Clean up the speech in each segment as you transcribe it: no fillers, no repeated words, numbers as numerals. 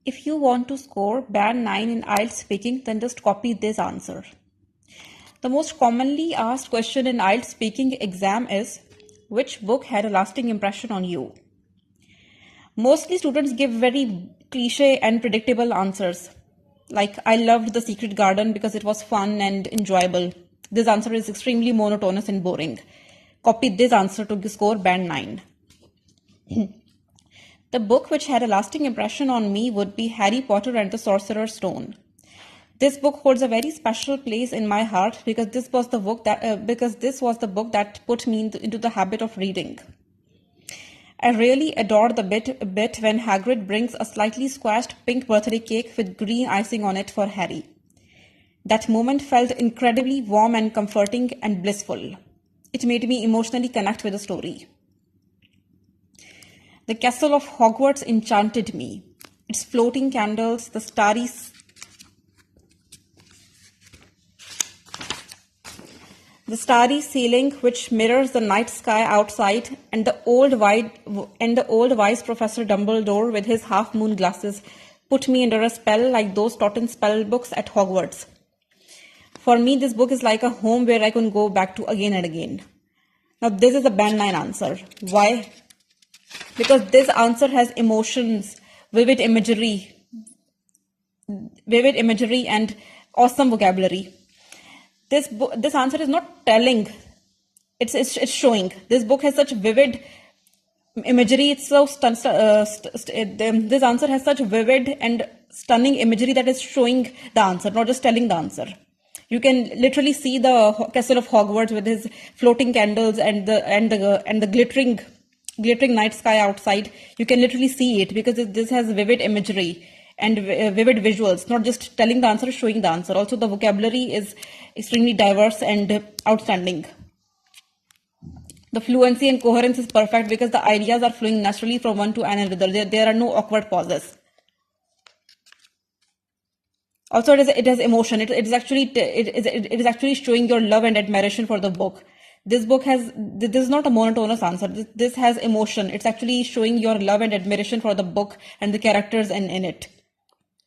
If you want to score band 9 in IELTS speaking, then just copy this answer. The most commonly asked question in IELTS speaking exam is, which book had a lasting impression on you? Mostly students give very cliche and predictable answers. Like, I loved The Secret Garden because it was fun and enjoyable. This answer is extremely monotonous and boring. Copy this answer to score band 9. The book which had a lasting impression on me would be Harry Potter and the Sorcerer's Stone. This book holds a very special place in my heart because this was the book that put me into the habit of reading. I really adore the bit when Hagrid brings a slightly squashed pink birthday cake with green icing on it for Harry. That moment felt incredibly warm and comforting and blissful. It made me emotionally connect with the story. The castle of Hogwarts enchanted me. Its floating candles, the starry ceiling which mirrors the night sky outside, and the old wise Professor Dumbledore with his half-moon glasses put me under a spell like those taught in spell books at Hogwarts. For me, this book is like a home where I can go back to again and again. Now, this is a band 9 answer. Why? Because this answer has emotions, vivid imagery, and awesome vocabulary. This answer is not telling; it's showing. This book has such vivid imagery. It's so this answer has such vivid and stunning imagery that is showing the answer, not just telling the answer. You can literally see the castle of Hogwarts with his floating candles and the glittering night sky outside. You can literally see it because this has vivid imagery and vivid visuals, not just telling the answer, showing the answer. Also, the vocabulary is extremely diverse and outstanding. The fluency and coherence is perfect because the ideas are flowing naturally from one to another. There are no awkward pauses. Also, it has emotion. It is actually showing your love and admiration for the book. This is not a monotonous answer. This has emotion. It's actually showing your love and admiration for the book and the characters in it.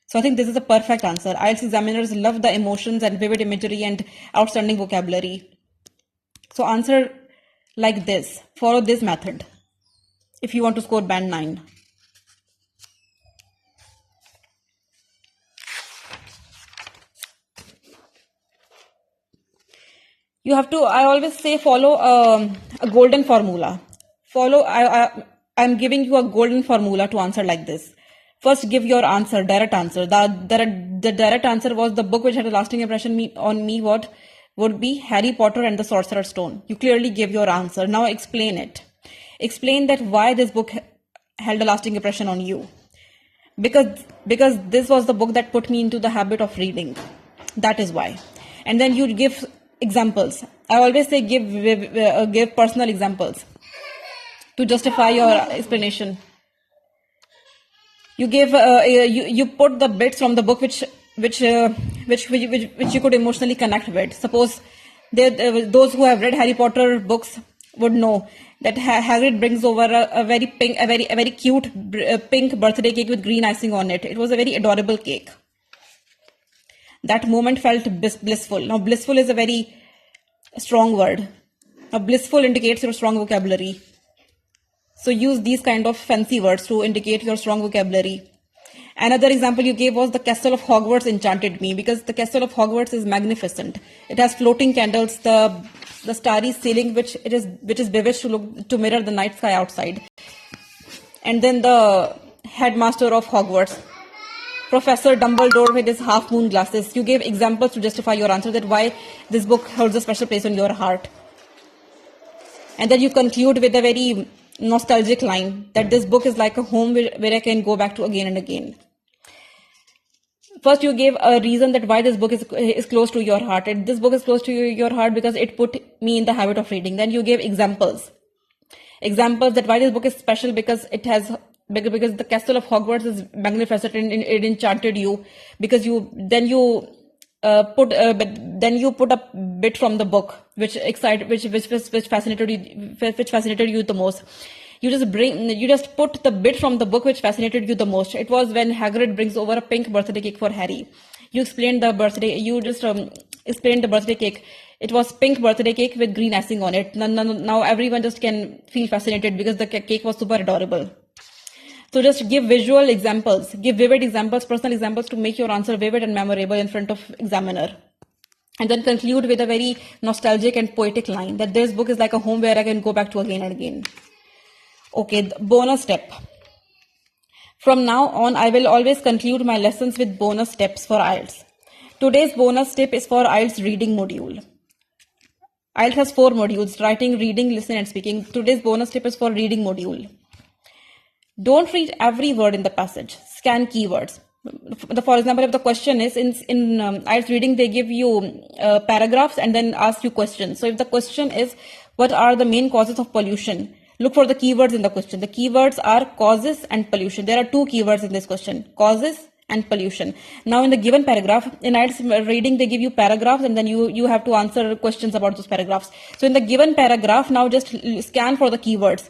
So I think this is a perfect answer. IELTS examiners love the emotions and vivid imagery and outstanding vocabulary. So answer like this. Follow this method if you want to score band 9. You have to, I always say, follow a golden formula. I'm giving you a golden formula to answer like this. First, give your answer, direct answer. The direct answer was the book which had a lasting impression on me would be Harry Potter and the Sorcerer's Stone. You clearly give your answer. Now explain it. Explain that why this book held a lasting impression on you. Because this was the book that put me into the habit of reading. That is why. And then you give examples. I always say give personal examples to justify your explanation. You give you put the bits from the book which you could emotionally connect with. Suppose those who have read Harry Potter books would know that Hagrid brings over a very cute pink birthday cake with green icing on it. It was a very adorable cake. That moment felt blissful. Now, blissful is a very strong word. Now, blissful indicates your strong vocabulary. So use these kind of fancy words to indicate your strong vocabulary. Another example you gave was the castle of Hogwarts enchanted me because the castle of Hogwarts is magnificent. It has floating candles, the starry ceiling, which is bewitched to mirror the night sky outside. And then the headmaster of Hogwarts, Professor Dumbledore with his half-moon glasses. You gave examples to justify your answer that why this book holds a special place in your heart. And then you conclude with a very nostalgic line that this book is like a home where I can go back to again and again. First, you gave a reason that why this book is close to your heart. And this book is close to your heart because it put me in the habit of reading. Then you gave examples that why this book is special because the castle of Hogwarts is magnificent and it enchanted you because you put a bit from the book which fascinated you the most. You just put the bit from the book which fascinated you the most. It was when Hagrid brings over a pink birthday cake for Harry. You explained the birthday. You just explained the birthday cake. It was pink birthday cake with green icing on it. Now everyone just can feel fascinated because the cake was super adorable. So just give visual examples, give vivid examples, personal examples to make your answer vivid and memorable in front of examiner. And then conclude with a very nostalgic and poetic line that this book is like a home where I can go back to again and again. Okay, bonus step. From now on, I will always conclude my lessons with bonus steps for IELTS. Today's bonus tip is for IELTS reading module. IELTS has 4 modules: writing, reading, listening, and speaking. Today's bonus tip is for reading module. Don't read every word in the passage. Scan keywords. For example, if the question is in IELTS reading, they give you paragraphs and then ask you questions. So if the question is, what are the main causes of pollution? Look for the keywords in the question. The keywords are causes and pollution. There are 2 keywords in this question: causes and pollution. Now in the given paragraph, in IELTS reading, they give you paragraphs and then you have to answer questions about those paragraphs. So in the given paragraph, now just scan for the keywords.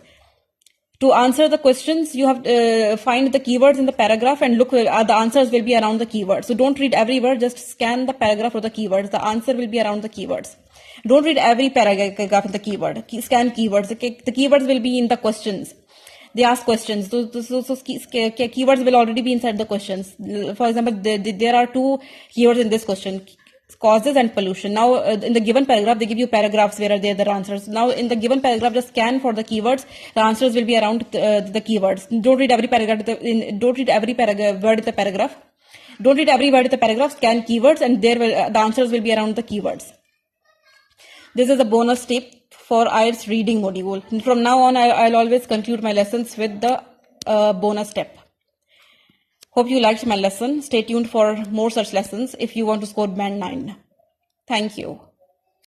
To answer the questions, you have to find the keywords in the paragraph and look, the answers will be around the keywords. So don't read every word, just scan the paragraph for the keywords. The answer will be around the keywords. Don't read every paragraph in the keyword. Scan keywords. The keywords will be in the questions. They ask questions. So keywords will already be inside the questions. For example, there are 2 keywords in this question: causes and pollution. Now in the given paragraph, they give you paragraphs where are there the answers. Now in the given paragraph, just scan for the keywords. The answers will be around the keywords. Don't read every paragraph. Don't read every word in the paragraph. Don't read every word in the paragraph. Scan keywords, and there will the answers will be around the keywords. This is a bonus tip for IELTS reading module. From now on, I'll always conclude my lessons with the bonus step. Hope you liked my lesson. Stay tuned for more such lessons if you want to score band 9. Thank you.